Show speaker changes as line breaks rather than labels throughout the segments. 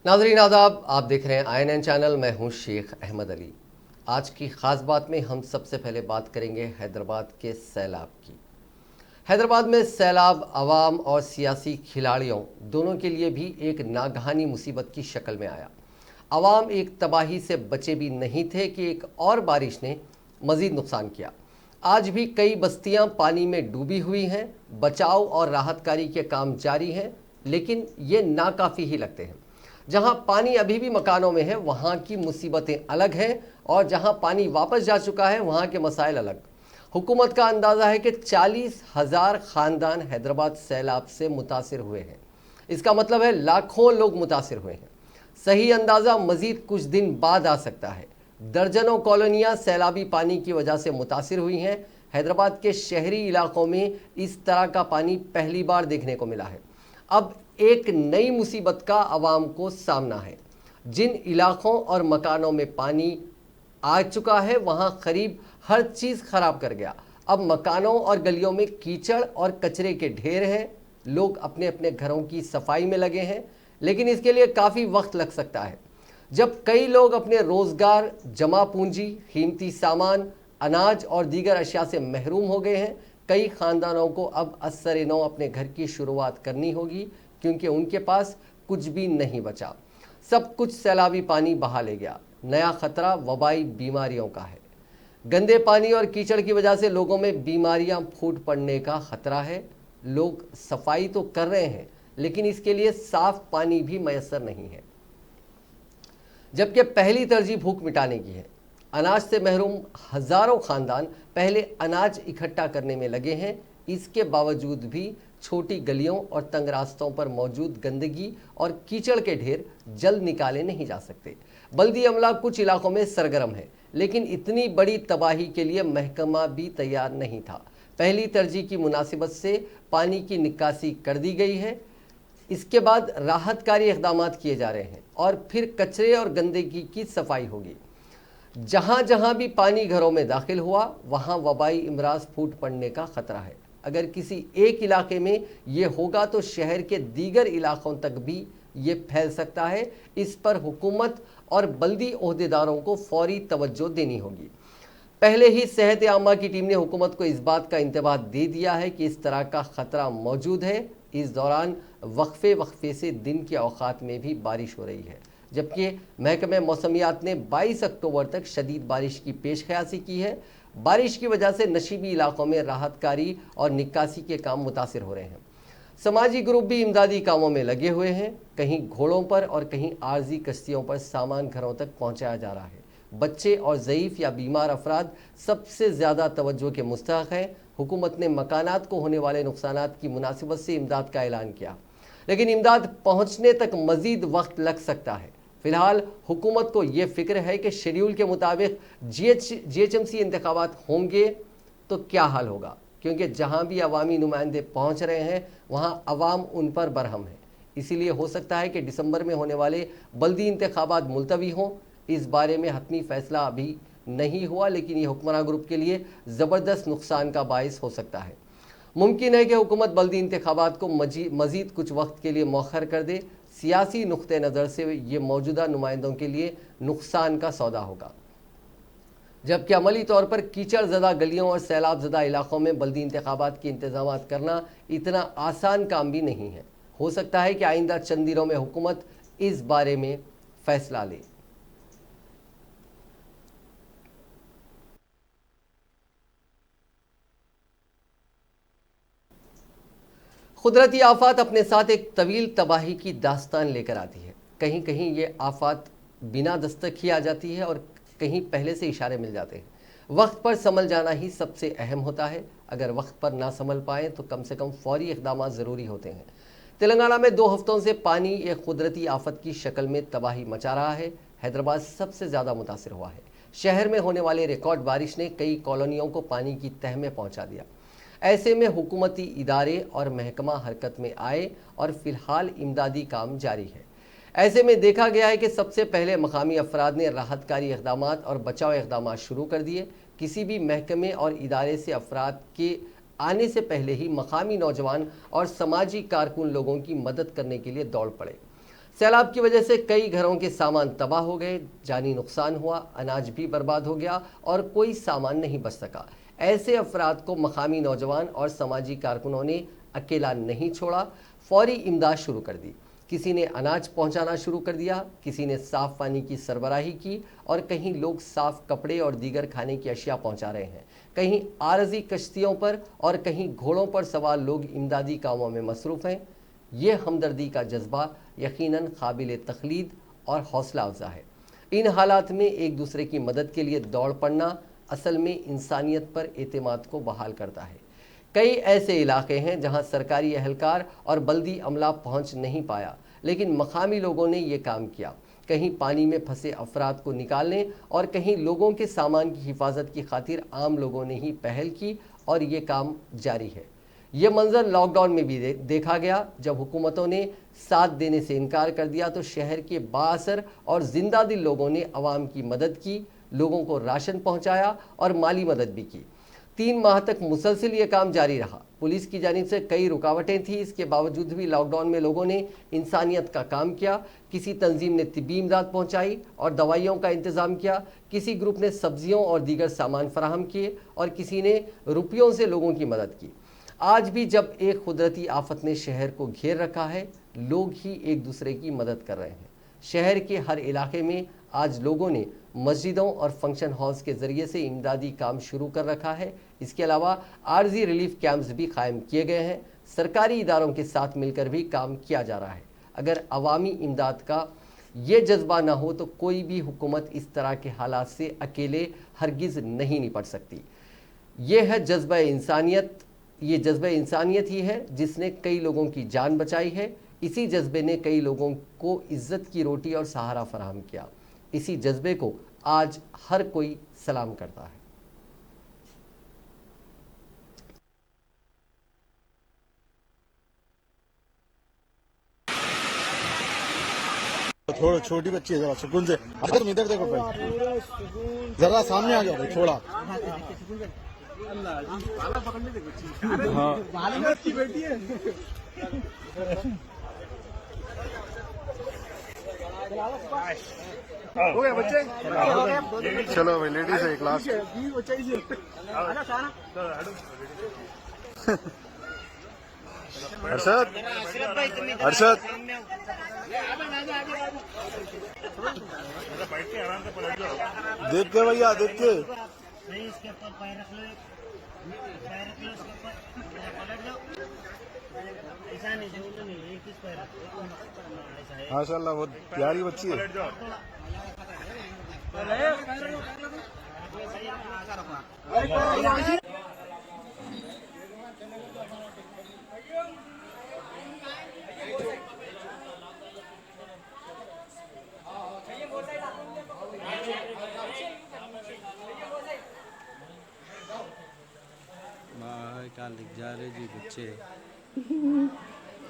नाज़रीन आदाब, आप देख रहे हैं INN चैनल। मैं हूं शेख अहमद अली। आज की ख़ास बात में हम सबसे पहले बात करेंगे हैदराबाद के सैलाब की। हैदराबाद में सैलाब आवाम और सियासी खिलाड़ियों दोनों के लिए भी एक नागहानी मुसीबत की शक्ल में आया। आवाम एक तबाही से बचे भी नहीं थे कि एक और बारिश ने मज़ीद नुकसान किया। आज भी कई बस्तियां पानी में डूबी हुई हैं। बचाव और राहत कार्य के काम जारी हैं, लेकिन ये नाकाफ़ी ही लगते हैं। जहां पानी अभी भी मकानों में है वहां की मुसीबतें अलग हैं, और जहां पानी वापस जा चुका है वहां के मसाइल अलग। हुकूमत का अंदाज़ा है कि 40,000 ख़ानदान हैदराबाद सैलाब से मुतासिर हुए हैं। इसका मतलब है लाखों लोग मुतासिर हुए हैं। सही अंदाज़ा मज़ीद कुछ दिन बाद आ सकता है। दर्जनों कॉलोनियाँ सैलाबी पानी की वजह से मुतासिर हुई हैं। हैदराबाद के शहरी इलाकों में इस तरह का पानी पहली बार देखने को मिला है। अब एक नई मुसीबत का आवाम को सामना है। जिन इलाकों और मकानों में पानी आ चुका है वहां करीब हर चीज़ खराब कर गया। अब मकानों और गलियों में कीचड़ और कचरे के ढेर हैं। लोग अपने अपने घरों की सफाई में लगे हैं, लेकिन इसके लिए काफ़ी वक्त लग सकता है। जब कई लोग अपने रोज़गार, जमा पूंजी, कीमती सामान, अनाज और दीगर अशिया से महरूम हो गए हैं, कई ख़ानदानों को अब असर नौ अपने घर की शुरुआत करनी होगी, क्योंकि उनके पास कुछ भी नहीं बचा। सब कुछ सैलाबी पानी बहा ले गया। नया खतरा वबाई बीमारियों का है। गंदे पानी और कीचड़ की वजह से लोगों में बीमारियां फूट पड़ने का खतरा है। लोग सफाई तो कर रहे हैं, लेकिन इसके लिए साफ पानी भी मैसर नहीं है। जबकि पहली तरजीह भूख मिटाने की है। अनाज से महरूम हजारों खानदान पहले अनाज इकट्ठा करने में लगे हैं। इसके बावजूद भी छोटी गलियों और तंग रास्तों पर मौजूद गंदगी और कीचड़ के ढेर जल्द निकाले नहीं जा सकते। बल्दी अमला कुछ इलाकों में सरगर्म है, लेकिन इतनी बड़ी तबाही के लिए महकमा भी तैयार नहीं था। पहली तरजीह की मुनासिबत से पानी की निकासी कर दी गई है। इसके बाद राहतकारी इक़दाम किए जा रहे हैं और फिर कचरे और गंदगी की सफाई होगी। जहां जहां भी पानी घरों में दाखिल हुआ वहां वबाई इमराज फूट पड़ने का खतरा है। अगर किसी एक इलाके में ये होगा तो शहर के दीगर इलाकों तक भी ये फैल सकता है। इस पर हुकूमत और बल्दी ओहदेदारों को फौरी तवज्जो देनी होगी। पहले ही सेहत आमा की टीम ने हुकूमत को इस बात का इंतबाह दे दिया है कि इस तरह का खतरा मौजूद है। इस दौरान वक्फे से दिन के औकात में भी बारिश हो रही है, जबकि महकमे मौसमियात ने 22 अक्टूबर तक शदीद बारिश की पेश ख्यासी की है। बारिश की वजह से नशीबी इलाकों में राहतकारी और निकासी के काम मुतासिर हो रहे हैं। समाजी ग्रुप भी इमदादी कामों में लगे हुए हैं। कहीं घोड़ों पर और कहीं आर्जी कश्तियों पर सामान घरों तक पहुंचाया जा रहा है। बच्चे और ज़ईफ़ या बीमार अफराद सबसे ज़्यादा तवज्जो के मुस्तहक़ हैं। हुकूमत ने मकानात को होने वाले नुकसानात की मुनासिबत से इमदाद का ऐलान किया, लेकिन इमदाद पहुँचने तक मज़ीद वक्त लग सकता है। फ़िलहाल हुकूमत को ये फ़िक्र है कि शेड्यूल के मुताबिक GHMC इंतखाबात होंगे तो क्या हाल होगा, क्योंकि जहां भी अवामी नुमाइंदे पहुंच रहे हैं वहां अवाम उन पर बरहम है। इसीलिए हो सकता है कि दिसंबर में होने वाले बल्दी इंतखाबात मुलतवी हों। इस बारे में हतमी फैसला अभी नहीं हुआ, लेकिन ये हुक्मरान ग्रुप के लिए ज़बरदस्त नुकसान का बायस हो सकता है। मुमकिन है कि हुकूमत बल्दी इंतखाबात को मज़ीद कुछ वक्त के लिए मौखर कर दे। सियासी नुक्ते नज़र से ये मौजूदा नुमाइंदों के लिए नुकसान का सौदा होगा, जबकि अमली तौर पर कीचड़ ज़दा गलियों और सैलाब ज़दा इलाकों में बल्दी इंतखाबात के इंतजाम करना इतना आसान काम भी नहीं है। हो सकता है कि आइंदा चंद दिनों में हुकूमत इस बारे में फैसला ले। कुदरती आफात अपने साथ एक तवील तबाही की दास्तान लेकर आती है। कहीं कहीं ये आफात बिना दस्तक ही आ जाती है और कहीं पहले से इशारे मिल जाते हैं। वक्त पर संभल जाना ही सबसे अहम होता है। अगर वक्त पर ना संभल पाएँ तो कम से कम फौरी इक़दाम ज़रूरी होते हैं। तेलंगाना में 2 हफ्तों से पानी एक कुदरती आफत की शक्ल में तबाही मचा रहा है। हैदराबाद सबसे ज़्यादा मुतासिर हुआ है। शहर में होने वाले रिकॉर्ड बारिश ने कई कॉलोनियों को पानी की तह में पहुँचा दिया। ऐसे में हुकूमती इदारे और महकमा हरकत में आए और फिलहाल इमदादी काम जारी है। ऐसे में देखा गया है कि सबसे पहले मकामी अफराद ने राहतकारी इक़दाम और बचाव इक़दाम शुरू कर दिए। किसी भी महकमे और इदारे से अफराद के आने से पहले ही मकामी नौजवान और समाजी कारकुन लोगों की मदद करने के लिए दौड़ पड़े। सैलाब की वजह से कई घरों के सामान तबाह हो गए, जानी नुकसान हुआ, अनाज भी बर्बाद हो गया और कोई सामान नहीं बच सका। ऐसे अफराद को मकामी नौजवान और समाजी कारकुनों ने अकेला नहीं छोड़ा, फौरी इमदाद शुरू कर दी। किसी ने अनाज पहुंचाना शुरू कर दिया, किसी ने साफ पानी की सरबराही की और कहीं लोग साफ कपड़े और दीगर खाने की अशिया पहुंचा रहे हैं। कहीं आरजी कश्तियों पर और कहीं घोड़ों पर सवार लोग इमदादी कामों में मसरूफ़ हैं। ये हमदर्दी का जज्बा यकीनन काबिल तखलीद और हौसला अफजा है। इन हालात में एक दूसरे की मदद के लिए दौड़ पड़ना असल में इंसानियत पर एतमाद को बहाल करता है। कई ऐसे इलाके हैं जहां सरकारी एहलकार और बल्दी अमला पहुंच नहीं पाया, लेकिन मकामी लोगों ने ये काम किया। कहीं पानी में फंसे अफराद को निकालने और कहीं लोगों के सामान की हिफाजत की खातिर आम लोगों ने ही पहल की और ये काम जारी है। ये मंजर लॉकडाउन में भी देखा गया। जब हुकूमतों ने साथ देने से इनकार कर दिया तो शहर के बाअसर और जिंदा दिल लोगों ने अवाम की मदद की, लोगों को राशन पहुंचाया और माली मदद भी की। 3 माह तक मुसलसिल ये काम जारी रहा। पुलिस की जानिब से कई रुकावटें थी, इसके बावजूद भी लॉकडाउन में लोगों ने इंसानियत का काम किया। किसी तंजीम ने तिब्बी इमदाद पहुंचाई और दवाइयों का इंतज़ाम किया, किसी ग्रुप ने सब्जियों और दीगर सामान फराहम किए और किसी ने रुपयों से लोगों की मदद की। आज भी जब एक कुदरती आफत ने शहर को घेर रखा है, लोग ही एक दूसरे की मदद कर रहे हैं। शहर के हर इलाके में आज लोगों ने मस्जिदों और फंक्शन हॉल्स के ज़रिए से इमदादी काम शुरू कर रखा है। इसके अलावा आर्जी रिलीफ कैंप्स भी कायम किए गए हैं। सरकारी इदारों के साथ मिलकर भी काम किया जा रहा है। अगर अवामी इमदाद का ये जज्बा ना हो तो कोई भी हुकूमत इस तरह के हालात से अकेले हरगिज़ नहीं निपट सकती। ये है जज्बा इंसानियत। ये जज्बा इंसानियत ही है जिसने कई लोगों की जान बचाई है। इसी जज्बे ने कई लोगों को इज्जत की रोटी और सहारा फराहम किया। इसी जज्बे को आज हर कोई सलाम करता है।
थोड़ा छोटी बच्ची है, जरा सुकून से तुम इधर देखो भाई, जरा सामने आ जाओ भाई, थोड़ा। हाँ की बेटी है। हो गया बच्चे, चलो भाई, लेडीज है एक लास्ट। हर्षद, हर्षद देख के भैया, देख के।
नहीं, इसके ऊपर पैर रख लो, पैर रख लो इसके ऊपर, पलट लो। ऐसा नहीं, जमीन तो नहीं, एक ही पैर रखो, ऐसा है।
माशाल्लाह, बहुत प्यारी बच्ची है।
क्या लिख जा रहे जी बच्चे।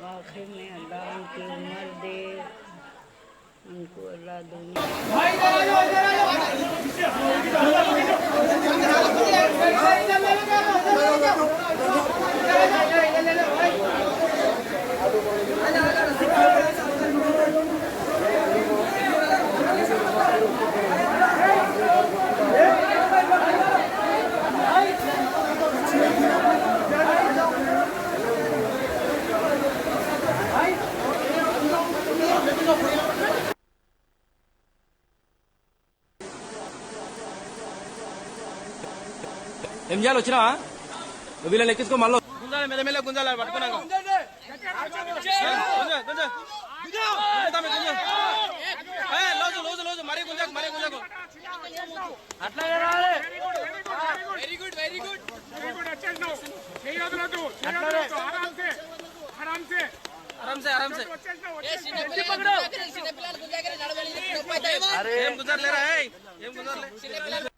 आखिर में अल्लाह उनकी उम्र दे, उनको अल्लाह दुनिया
ఏం చేయాలి వచ్చినా వీళ్ళని ఎక్కించుకో మళ్ళీ గుంజాలి మీద మీద గుంజాలి పట్టుకున్నాక లోజు మరీ గుంజాకు అట్లా
వెరీ గుడ్ వచ్చేసినావు.
ఆరాంసే ఏం గుంజారులేరా, ఏం గుంజారులే.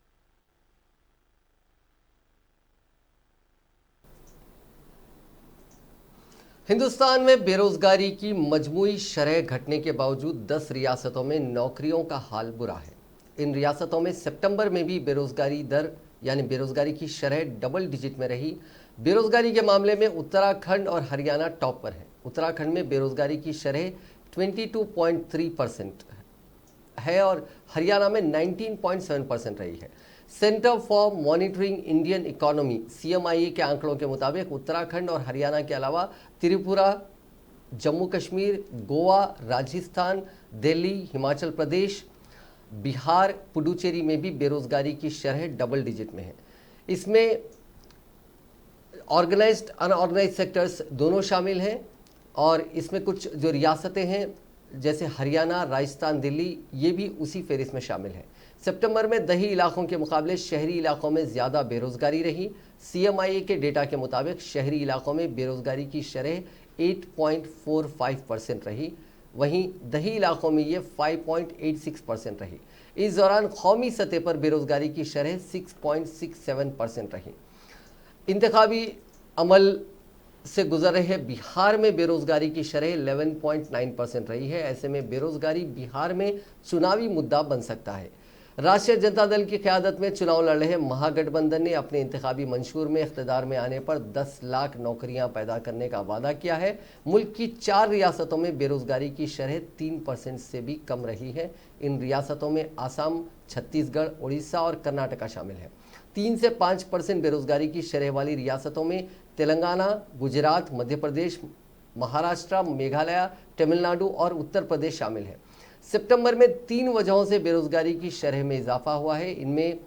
हिंदुस्तान में बेरोजगारी की मजमूई शरह घटने के बावजूद 10 रियासतों में नौकरियों का हाल बुरा है। इन रियासतों में सितंबर में भी बेरोजगारी दर यानी बेरोजगारी की शरह डबल डिजिट में रही। बेरोजगारी के मामले में उत्तराखंड और हरियाणा टॉप पर है। उत्तराखंड में बेरोजगारी की शरह 22.3% है और हरियाणा में 19.7% रही है। Centre for monitoring Indian economy CMIE के आंकड़ों के मुताबिक उत्तराखंड और हरियाणा के अलावा त्रिपुरा, जम्मू कश्मीर, गोवा, राजस्थान, दिल्ली, हिमाचल प्रदेश, बिहार, पुडुचेरी में भी बेरोजगारी की शरह डबल डिजिट में है। इसमें ऑर्गेनाइज्ड अनऑर्गेनाइज्ड सेक्टर्स दोनों शामिल हैं और इसमें कुछ जो रियासतें हैं जैसे हरियाणा, राजस्थान, दिल्ली, ये भी उसी फेरिस्त में शामिल हैं। सितंबर में दही इलाकों के मुकाबले शहरी इलाकों में ज़्यादा बेरोजगारी रही। CMIE के डेटा के मुताबिक शहरी इलाकों में बेरोजगारी की शरह 8.45% रही, वहीं दही इलाकों में ये 5.86% रही। इस दौरान कौमी सतह पर बेरोजगारी की शरह 6.67% रही। इंतखाबी अमल से गुजर रहे बिहार में बेरोजगारी की शरह 11.9% रही है। ऐसे में बेरोजगारी बिहार में चुनावी मुद्दा बन सकता है। राष्ट्रीय जनता दल की क़यादत में चुनाव लड़ रहे महागठबंधन ने अपने इंतखाबी मंशूर में इख्तिदार में आने पर 10 लाख नौकरियां पैदा करने का वादा किया है। मुल्क की 4 रियासतों में बेरोजगारी की शरह 3% से भी कम रही है। इन रियासतों में आसाम, छत्तीसगढ़, उड़ीसा और कर्नाटका शामिल है। 3 से 5% बेरोजगारी की शरह वाली रियासतों में तेलंगाना, गुजरात, मध्य प्रदेश, महाराष्ट्र, मेघालय, तमिलनाडु और उत्तर प्रदेश शामिल है। सितंबर में 3 वजहों से बेरोजगारी की शरह में इजाफा हुआ है। इनमें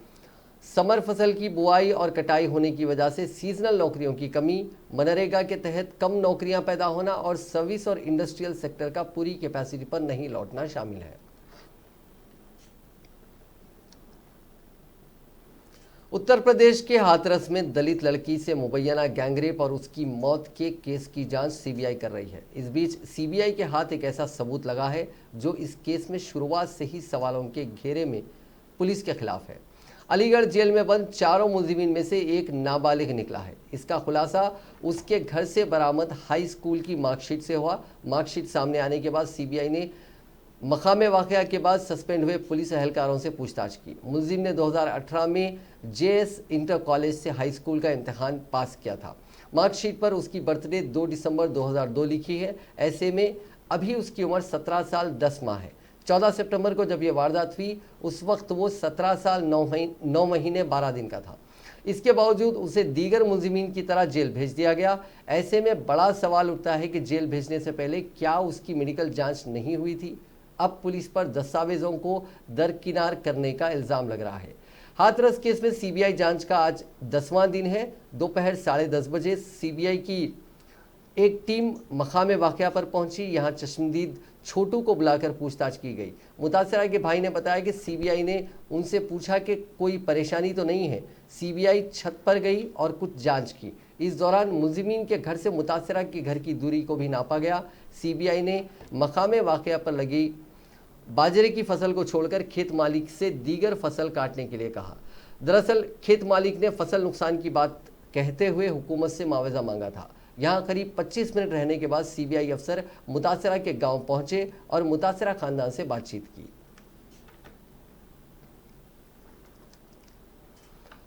समर फसल की बुआई और कटाई होने की वजह से सीजनल नौकरियों की कमी, मनरेगा के तहत कम नौकरियां पैदा होना और सर्विस और इंडस्ट्रियल सेक्टर का पूरी कैपेसिटी पर नहीं लौटना शामिल है। उत्तर प्रदेश के हाथरस में दलित लड़की से मुबैना गैंगरेप और उसकी मौत के केस की जांच CBI कर रही है। इस बीच CBI के हाथ एक ऐसा सबूत लगा है जो इस केस में शुरुआत से ही सवालों के घेरे में पुलिस के खिलाफ है। अलीगढ़ जेल में बंद 4 मुलजिमीन में से एक नाबालिग निकला है। इसका खुलासा उसके घर से बरामद हाई स्कूल की मार्कशीट से हुआ। मार्कशीट सामने आने के बाद CBI ने मकामे वाक़या के बाद सस्पेंड हुए पुलिस एहलकारों से पूछताछ की। मुलजिम ने 2018 में JS इंटर कॉलेज से हाई स्कूल का इम्तिहान पास किया था। मार्कशीट पर उसकी बर्थडे 2 दिसंबर 2002 लिखी है। ऐसे में अभी उसकी उम्र 17 साल 10 माह है। 14 सितंबर को जब ये वारदात हुई उस वक्त वो 17 साल 9 महीने 12 दिन का था। इसके बावजूद उसे दीगर मुलजिमीन की तरह जेल भेज दिया गया। ऐसे में बड़ा सवाल उठता है कि जेल भेजने से पहले क्या उसकी मेडिकल जाँच नहीं हुई थी। अब पुलिस पर दस्तावेजों को दरकिनार करने का इल्ज़ाम लग रहा है। हाथरस केस में CBI जांच का आज 10वां दिन है। दोपहर 10:30 बजे CBI की एक टीम मकामे वाक़या पर पहुंची। यहां चश्मदीद छोटू को बुलाकर पूछताछ की गई। मुतासरा के भाई ने बताया कि CBI ने उनसे पूछा कि कोई परेशानी तो नहीं है। CBI छत पर गई और कुछ जांच की। इस दौरान मुलजिमीन के घर से मुतासरा के घर की दूरी को भी नापा गया। CBI ने मकामे वाक़या पर लगी बाजरे की फसल को छोड़कर खेत मालिक से दीगर फसल काटने के लिए कहा। दरअसल खेत मालिक ने फसल नुकसान की बात कहते हुए हुकूमत से मुआवजा मांगा था। यहां करीब 25 मिनट रहने के बाद CBI अफसर मुतासरा के गांव पहुंचे और मुतासरा खानदान से बातचीत की।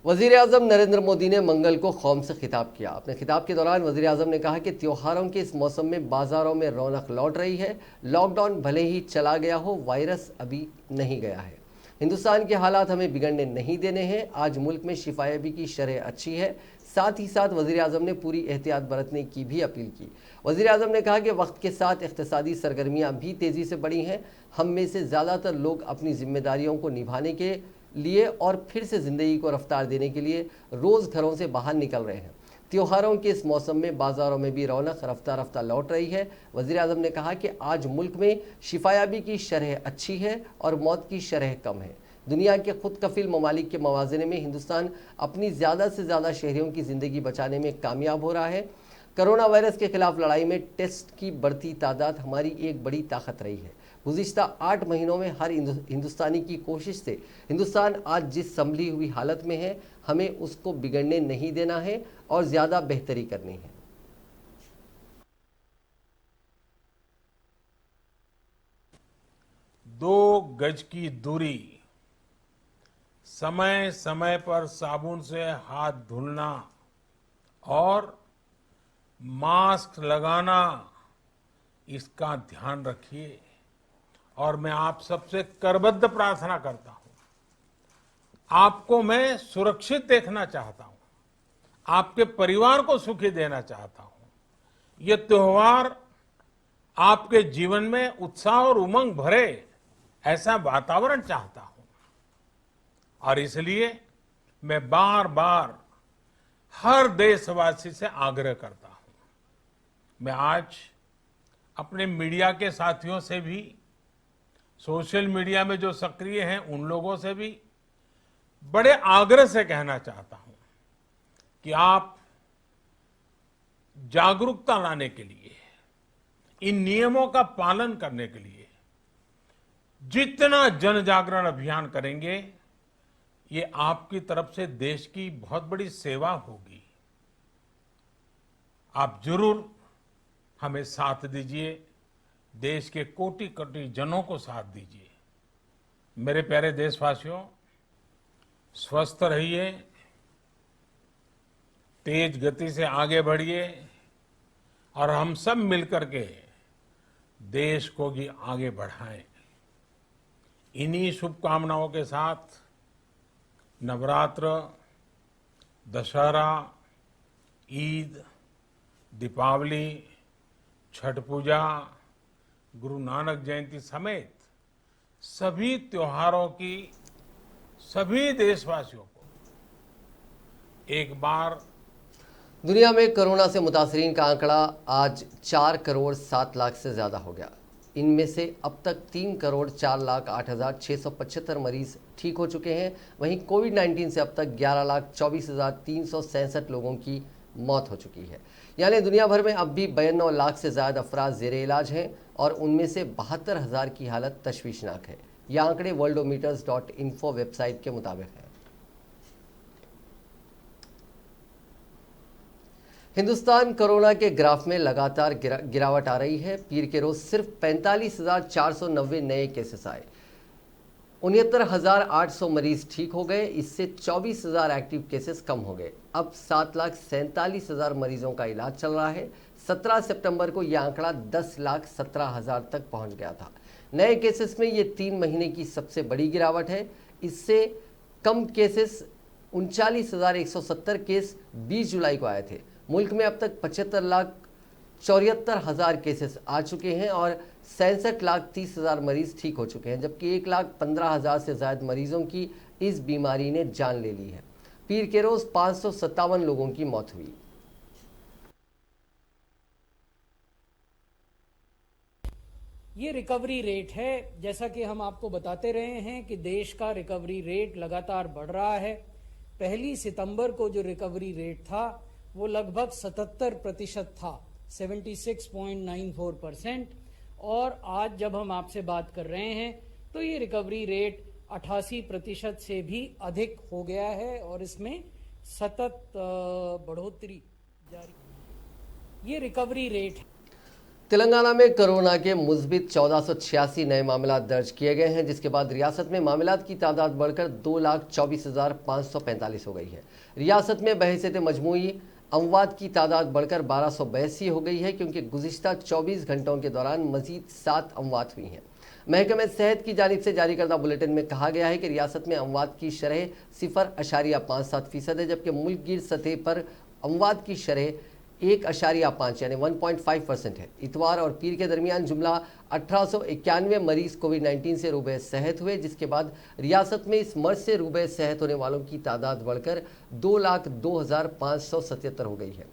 वज़ीर आज़म नरेंद्र मोदी ने मंगल को कौम से खिताब किया। अपने खिताब के दौरान वज़ीर आज़म ने कहा कि त्योहारों के इस मौसम में बाज़ारों में रौनक लौट रही है। लॉकडाउन भले ही चला गया हो, वायरस अभी नहीं गया है। हिंदुस्तान के हालात हमें बिगड़ने नहीं देने हैं। आज मुल्क में शिफायाबी की शरह अच्छी है। साथ ही साथ वज़ीर आज़म ने पूरी एहतियात बरतने की भी अपील की। वज़ीर आज़म ने कहा कि वक्त के साथ इक़्तिसादी सरगर्मियाँ भी तेज़ी से बढ़ी हैं। हम में से ज़्यादातर लोग अपनी जिम्मेदारियों को निभाने के लिए और फिर से ज़िंदगी को रफ्तार देने के लिए रोज़ घरों से बाहर निकल रहे हैं। त्योहारों के इस मौसम में बाज़ारों में भी रौनक रफ्ता रफ्ता लौट रही है। वज़ीर आज़म ने कहा कि आज मुल्क में शिफायाबी की शरह अच्छी है और मौत की शरह कम है। दुनिया के खुद कफिल ममालिक के मवाज़ने में हिंदुस्तान अपनी ज़्यादा से ज़्यादा शहरियों की ज़िंदगी बचाने में कामयाब हो रहा है। कोरोना वायरस के खिलाफ लड़ाई में टेस्ट की बढ़ती तादाद हमारी एक बड़ी ताकत रही है। गुज़िश्ता 8 महीनों में हर हिंदुस्तानी की कोशिश से हिंदुस्तान आज जिस संभली हुई हालत में है, हमें उसको बिगड़ने नहीं देना है और ज़्यादा बेहतरी करनी है।
2 गज की दूरी, समय समय पर साबुन से हाथ धुलना और मास्क लगाना, इसका ध्यान रखिए और मैं आप सबसे करबद्ध प्रार्थना करता हूं। आपको मैं सुरक्षित देखना चाहता हूं, आपके परिवार को सुखी देना चाहता हूं। ये त्योहार आपके जीवन में उत्साह और उमंग भरे ऐसा वातावरण चाहता हूं और इसलिए मैं बार बार हर देशवासी से आग्रह करता हूं। मैं आज अपने मीडिया के साथियों से भी, सोशल मीडिया में जो सक्रिय हैं उन लोगों से भी बड़े आग्रह से कहना चाहता हूं कि आप जागरूकता लाने के लिए, इन नियमों का पालन करने के लिए जितना जन जागरण अभियान करेंगे, ये आपकी तरफ से देश की बहुत बड़ी सेवा होगी। आप जरूर हमें साथ दीजिए, देश के कोटि कोटि जनों को साथ दीजिए। मेरे प्यारे देशवासियों, स्वस्थ रहिए, तेज गति से आगे बढ़िए और हम सब मिलकर के देश को भी आगे बढ़ाएं। इन्हीं शुभकामनाओं के साथ नवरात्र, दशहरा, ईद, दीपावली, छठ पूजा, गुरु नानक जयंती समेत सभी त्योहारों की सभी देशवासियों को एक बार
दुनिया में कोरोना से मुतासरीन का आंकड़ा आज 4 करोड़ 7 लाख से ज़्यादा हो गया। इनमें से अब तक 3 करोड़ 4 लाख 8,675 मरीज ठीक हो चुके हैं। वहीं कोविड-19 से अब तक 11,24,367 लोगों की मौत हो चुकी है। यानी दुनिया भर में अब भी 92 लाख से ज़्यादा अफराद ज़ेरे इलाज हैं और उनमें से 72,000 की हालत तशवीशनाक है। ये आंकड़े worldometers.info वेबसाइट के मुताबिक है। हिंदुस्तान कोरोना के ग्राफ में लगातार गिरावट आ रही है। पीर के रोज सिर्फ 45,490 नए केसेस आए, 69,800 मरीज ठीक हो गए। इससे 24,000 एक्टिव केसेस कम हो गए। अब 7,47,000 मरीजों का इलाज चल रहा है। 17 सितंबर को यह आंकड़ा 10,17,000 तक पहुंच गया था। नए केसेस में ये 3 महीने की सबसे बड़ी गिरावट है। इससे कम केसेस 39,170 केस 20 जुलाई को आए थे। मुल्क में अब तक 75,74,000 केसेस आ चुके हैं और 66,30,000 मरीज ठीक हो चुके हैं, जबकि 1,15,000 से ज्यादा मरीजों की इस बीमारी ने जान ले ली है। पीर के रोज 557 लोगों की मौत हुई।
ये रिकवरी रेट है। जैसा कि हम आपको बताते रहे हैं कि देश का रिकवरी रेट लगातार बढ़ रहा है। 1 सितंबर को जो रिकवरी रेट था वो लगभग 77% था, 76.94%। और आज जब हम आपसे बात कर रहे हैं तो ये रिकवरी रेट 88% से भी अधिक हो गया है और इसमें सतत बढ़ोतरी जारी। ये रिकवरी रेट है।
तेलंगाना में कोरोना के मुस्बित 1486 नए मामला दर्ज किए गए हैं, जिसके बाद रियासत में मामलात की तादाद बढ़कर 2,24,545 हो गई है। रियासत में बहैसियत मजमूई अमवात की तादाद बढ़कर 1282 हो गई है, क्योंकि गुज़िश्ता 24 घंटों के दौरान मजीद 7 अमवात हुई हैं। महकमे सेहत की जानिब से जारी करदा बुलेटिन में कहा गया है कि रियासत में अमवात की शरह 0.57% है, जबकि मुल्क गिर सतह पर अमवात की शरह 1.5 यानी 1.5% है। इतवार और पीर के दरमियान जुमला 1891 मरीज कोविड-19 से रूबे सेहत हुए, जिसके बाद रियासत में इस मर्ज से रूबे सेहत होने वालों की तादाद बढ़कर 2,02,577 हो गई है।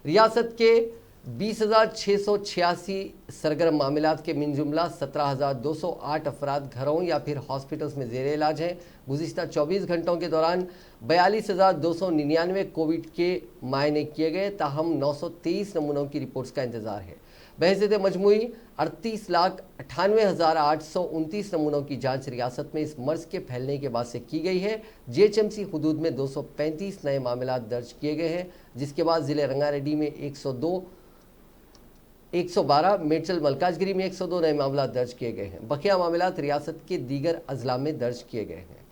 रियासत के 20,686 सरगर्म मामलात के मिन जुमला 17,208 अफराद घरों या फिर हॉस्पिटल्स में ज़ेरे इलाज हैं। गुज़िश्ता 24 घंटों के दौरान 42,299 कोविड के मायने किए गए, ताहम 923 नमूनों की रिपोर्ट्स का इंतजार है। बहैसियत मजमूई 38,98,829 नमूनों की जांच रियासत में इस मर्ज के फैलने के बाद से की गई है। जीएचएमसी हुदूद में 235 नए मामला दर्ज किए गए हैं, जिसके बाद ज़िले रंगारेड्डी में 112, मेडचल मलकाजगिरी में 102 नए मामला दर्ज किए गए हैं। बकिया मामला रियासत के दीगर अजला में दर्ज किए गए हैं।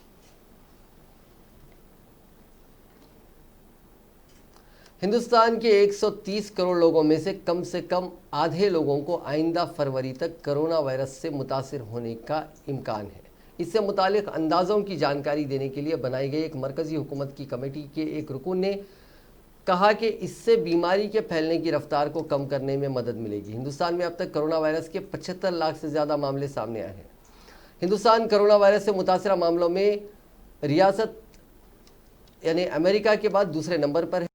हिंदुस्तान के 130 करोड़ लोगों में से कम आधे लोगों को आइंदा फरवरी तक कोरोना वायरस से मुतासिर होने का इम्कान है। इससे मुतालिक अंदाजों की जानकारी देने के लिए बनाई गई एक मरकजी हुकूमत की कमेटी के एक रुकन ने कहा कि इससे बीमारी के फैलने की रफ्तार को कम करने में मदद मिलेगी। हिंदुस्तान में अब तक कोरोना वायरस के 75 लाख से ज़्यादा मामले सामने आए हैं। हिंदुस्तान कोरोना वायरस से मुतासरा मामलों में रियासत यानी अमेरिका के बाद दूसरे नंबर पर है।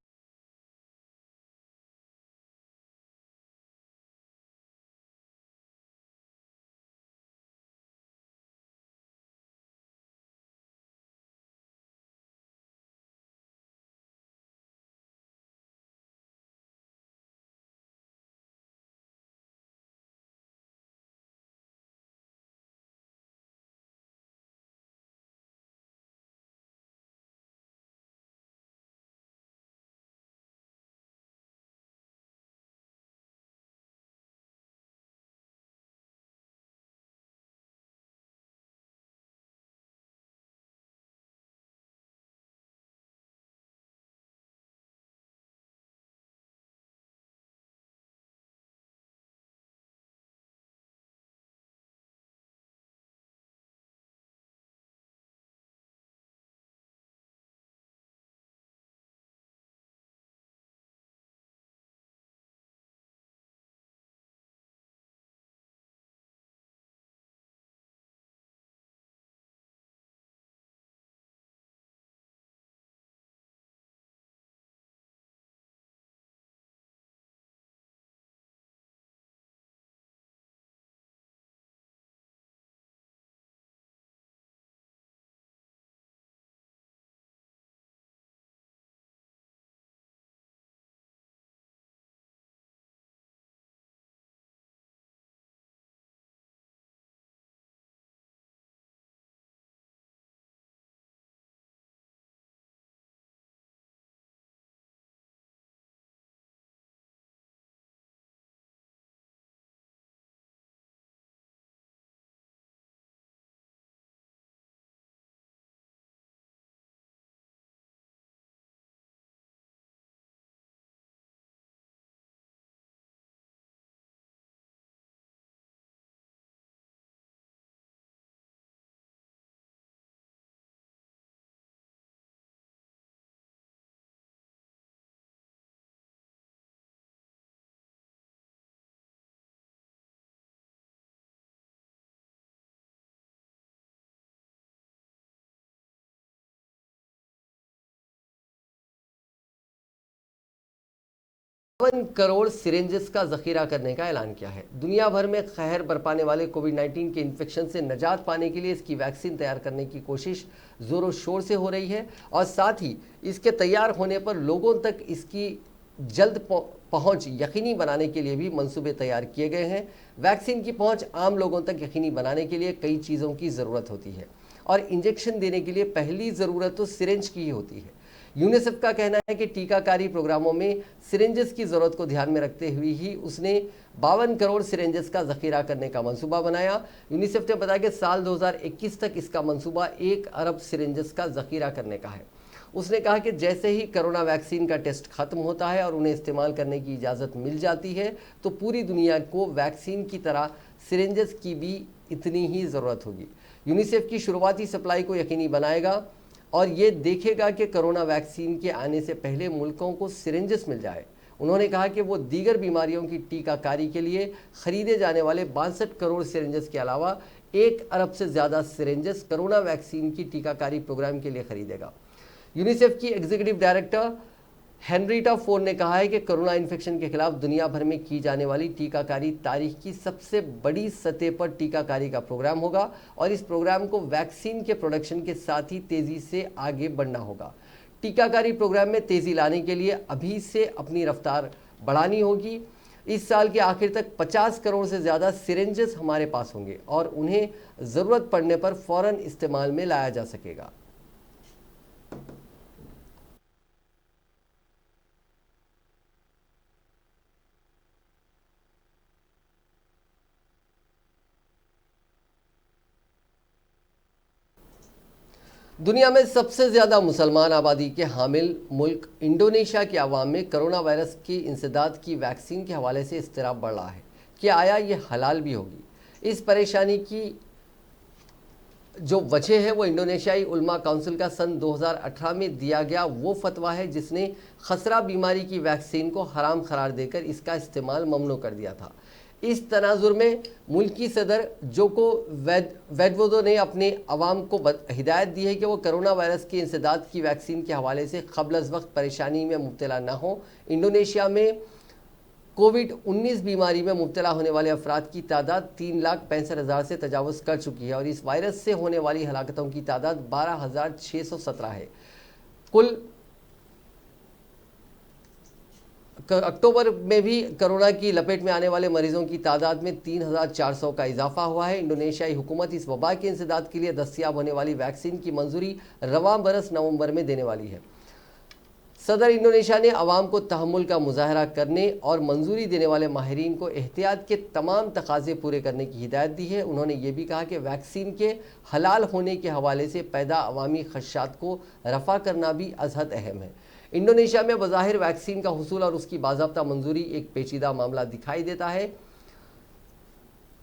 करोड़ सिरिंजेस का जखीरा करने का ऐलान किया है। दुनिया भर में कहर बरपाने वाले कोविड-19 के इन्फेक्शन से निजात पाने के लिए इसकी वैक्सीन तैयार करने की कोशिश जोरों शोर से हो रही है और साथ ही इसके तैयार होने पर लोगों तक इसकी जल्द पहुंच यकीनी बनाने के लिए भी मंसूबे तैयार किए गए हैं। वैक्सीन की पहुंच आम लोगों तक यकीनी बनाने के लिए कई चीज़ों की ज़रूरत होती है और इंजेक्शन देने के लिए पहली ज़रूरत तो सिरिंज की ही होती है। यूनिसेफ का कहना है कि टीकाकारी प्रोग्रामों में सिरिंजेस की ज़रूरत को ध्यान में रखते हुए ही उसने 52 करोड़ सिरिंजेस का ज़खीरा करने का मंसूबा बनाया। यूनिसेफ ने बताया कि साल 2021 तक इसका मंसूबा 1 अरब सिरिंजेस का ज़खीरा करने का है। उसने कहा कि जैसे ही कोरोना वैक्सीन का टेस्ट खत्म होता है और उन्हें इस्तेमाल करने की इजाज़त मिल जाती है तो पूरी दुनिया को वैक्सीन की तरह सिरिंजेस की भी इतनी ही ज़रूरत होगी। यूनिसेफ की शुरुआती सप्लाई को यकीनी बनाएगा और ये देखेगा कि कोरोना वैक्सीन के आने से पहले मुल्कों को सिरिंजेस मिल जाए। उन्होंने कहा कि वो दीगर बीमारियों की टीकाकारी के लिए खरीदे जाने वाले 62 करोड़ सिरिंजेस के अलावा 1 अरब से ज़्यादा सिरिंजेस कोरोना वैक्सीन की टीकाकारी प्रोग्राम के लिए खरीदेगा। यूनिसेफ की एग्जीक्यूटिव डायरेक्टर हेनरीटा फोर ने कहा है कि कोरोना इन्फेक्शन के खिलाफ दुनिया भर में की जाने वाली टीकाकारी तारीख की सबसे बड़ी सतह पर टीकाकारी का प्रोग्राम होगा और इस प्रोग्राम को वैक्सीन के प्रोडक्शन के साथ ही तेज़ी से आगे बढ़ना होगा। टीकाकारी प्रोग्राम में तेज़ी लाने के लिए अभी से अपनी रफ्तार बढ़ानी होगी। इस साल के आखिर तक 50 करोड़ से ज़्यादा सिरिंजेस हमारे पास होंगे और उन्हें ज़रूरत पड़ने पर फ़ौरन इस्तेमाल में लाया जा सकेगा। दुनिया में सबसे ज़्यादा मुसलमान आबादी के हामिल मुल्क इंडोनेशिया के अवाम में कोरोना वायरस की इंसदाद की वैक्सीन के हवाले से इज़्तिराब बढ़ रहा है कि आया ये हलाल भी होगी। इस परेशानी की जो वजह है वो इंडोनेशियाई उलमा काउंसिल का सन 2018 में दिया गया वो फतवा है जिसने खसरा बीमारी की वैक्सीन को हराम करार देकर इसका इस्तेमाल ममनू कर दिया था। इस तनाजुर में मुल्की सदर जोको विडोडो ने अपने अवाम को हिदायत दी है कि वो कोरोना वायरस की इंसदाद की वैक्सीन के हवाले से क़ब्ल अज़ वक्त परेशानी में मुब्तला ना हो। इंडोनेशिया में कोविड-19 बीमारी में मुब्तला होने वाले अफराद की तादाद 3,65,000 से तजावुज़ कर चुकी है और इस वायरस से होने वाली हलाकतों की तादाद 12,617 है। कुल अक्टूबर में भी कोरोना की लपेट में आने वाले मरीजों की तादाद में 3,400 का इजाफा हुआ है। इंडोनेशियाई हुकूमत इस वबा के इंसदाद के लिए दस्तयाब होने वाली वैक्सीन की मंजूरी रवां बरस नवंबर में देने वाली है। सदर इंडोनेशिया ने अवाम को तहम्मुल का मुजाहरा करने और मंजूरी देने वाले माहिरीन को एहतियात के तमाम तकाजे पूरे करने की हिदायत दी है। उन्होंने ये भी कहा कि वैक्सीन के हलाल होने के हवाले से पैदा अवामी खदशात को रफ़ा करना भी अज़हद अहम है। इंडोनेशिया में बज़ाहिर वैक्सीन का हुसूल और उसकी बाज़ाब्ता मंजूरी एक पेचीदा मामला दिखाई देता है।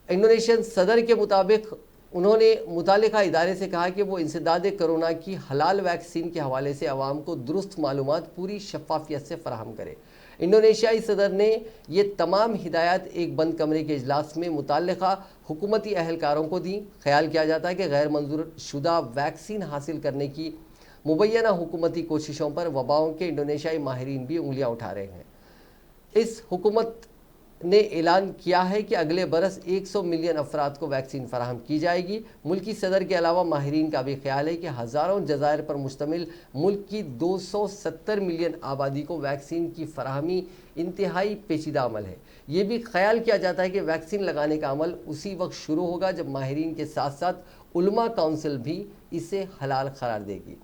इंडोनेशियन सदर के मुताबिक उन्होंने मुतालिका इदारे से कहा कि वो इंसदाद कोरोना की हलाल वैक्सीन के हवाले से अवाम को दुरुस्त मालूमात पूरी शफाफियत से फराहम करे। इंडोनेशियाई सदर ने ये तमाम हिदायत एक बंद कमरे के इजलास में मुतालिका हुकूमती अहलकारों को दी। ख्याल किया जाता है कि गैर मंजूर शुदा वैक्सीन हासिल करने की मुबैना हुकूमती कोशिशों पर वबाओं के इंडोनेशियाई माहिरीन भी उंगलियां उठा रहे हैं। इस हुकूमत ने ऐलान किया है कि अगले बरस 100 मिलियन अफराद को वैक्सीन फराहम की जाएगी। मुल्की सदर के अलावा माहिरीन का भी ख्याल है कि हज़ारों जज़ायर पर मुश्तमिल मुल्क की 270 मिलियन आबादी को वैक्सीन की फराहमी इंतहाई पेचीदा अमल है। ये भी ख्याल किया जाता है कि वैक्सीन लगाने का अमल उसी वक्त शुरू होगा जब माहिरीन के साथ साथ उलमा काउंसिल भी इसे हलाल करार देगी।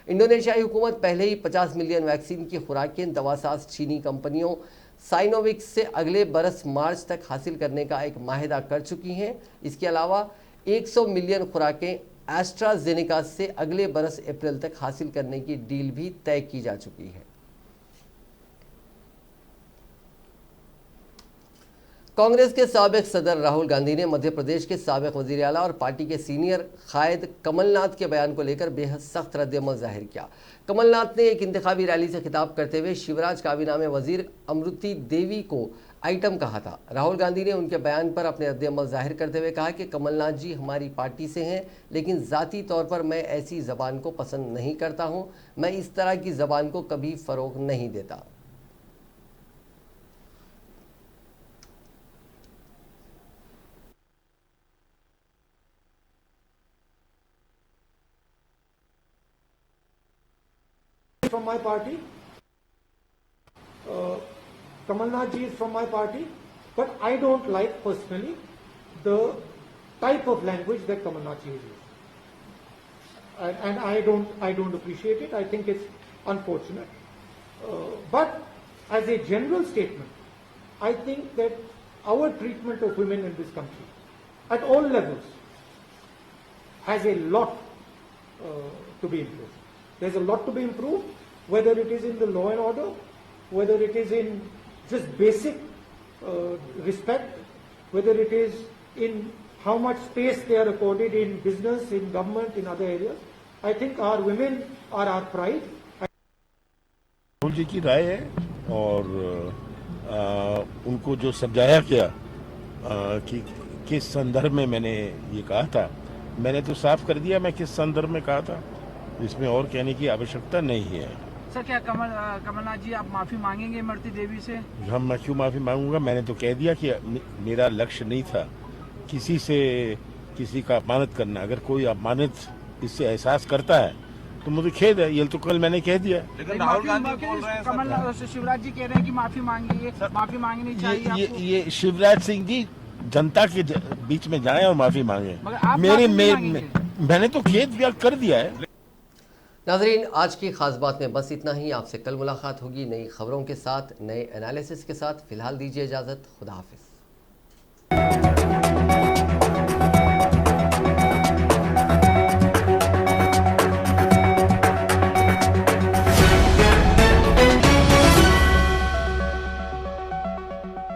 इंडोनेशियाई हुकूमत पहले ही 50 मिलियन वैक्सीन की खुराकें दवासाज चीनी कंपनियों साइनोविक से अगले बरस मार्च तक हासिल करने का एक माहिदा कर चुकी हैं। इसके अलावा 100 मिलियन खुराकें एस्ट्राजेनेका से अगले बरस अप्रैल तक हासिल करने की डील भी तय की जा चुकी है। कांग्रेस के साबिक सदर राहुल गांधी ने मध्य प्रदेश के साबिक वज़ीर आला और पार्टी के सीनियर कायद कमलनाथ के बयान को लेकर बेहद सख्त रद्द-ए-अमल जाहिर किया। कमलनाथ ने एक इंतखाबी रैली से खिताब करते हुए शिवराज काबीना में वजीर अमृति देवी को आइटम कहा था। राहुल गांधी ने उनके बयान पर अपने रद्द-ए-अमल जाहिर करते हुए कहा कि कमलनाथ जी हमारी पार्टी से हैं, लेकिन ज़ाती तौर पर मैं ऐसी ज़बान को पसंद नहीं करता हूँ। मैं इस तरह की ज़बान को कभी फ़रोग़ नहीं देता।
From my party, Kamalnath ji is from my party, but I don't like personally the type of language that Kamalnath ji uses, and I don't appreciate it. I think it's unfortunate. But as a general statement, I think that our treatment of women in this country, at all levels, has a lot to be improved. There's a lot to be improved, whether it is in the law and order, whether it is in just basic respect, whether it is in how much space they are accorded in business, in government, in other areas. I think our women are our pride.
Rahul ji की राय है और उनको जो समझाया गया कि किस संदर्भ में मैंने ये कहा था, मैंने तो साफ कर दिया मैं किस संदर्भ में कहा था। इसमें और कहने की आवश्यकता नहीं है।
सर, क्या कमलनाथ जी आप माफी मांगेंगे इमरती देवी से?
हम मैं क्यों माफी मांगूंगा? मैंने तो कह दिया कि मेरा लक्ष्य नहीं था किसी से किसी का अपमानित करना। अगर कोई अपमानित इससे एहसास करता है तो मुझे खेद है, ये तो कल मैंने कह दिया।
लेकिन राहुल गांधी बोल रहे हैं, कमलनाथ शिवराज जी कह रहे हैं कि माफी मांगिए, माफी मांगनी चाहिए।
ये शिवराज सिंह जी जनता के बीच में जाए और माफी मांगे। मैंने तो खेद व्यक्त कर दिया है।
नाजरीन, आज की खास बात में बस इतना ही। आपसे कल मुलाकात होगी नई खबरों के साथ, नए एनालिसिस के साथ। फिलहाल दीजिए इजाज़त। खुदा हाफिज़।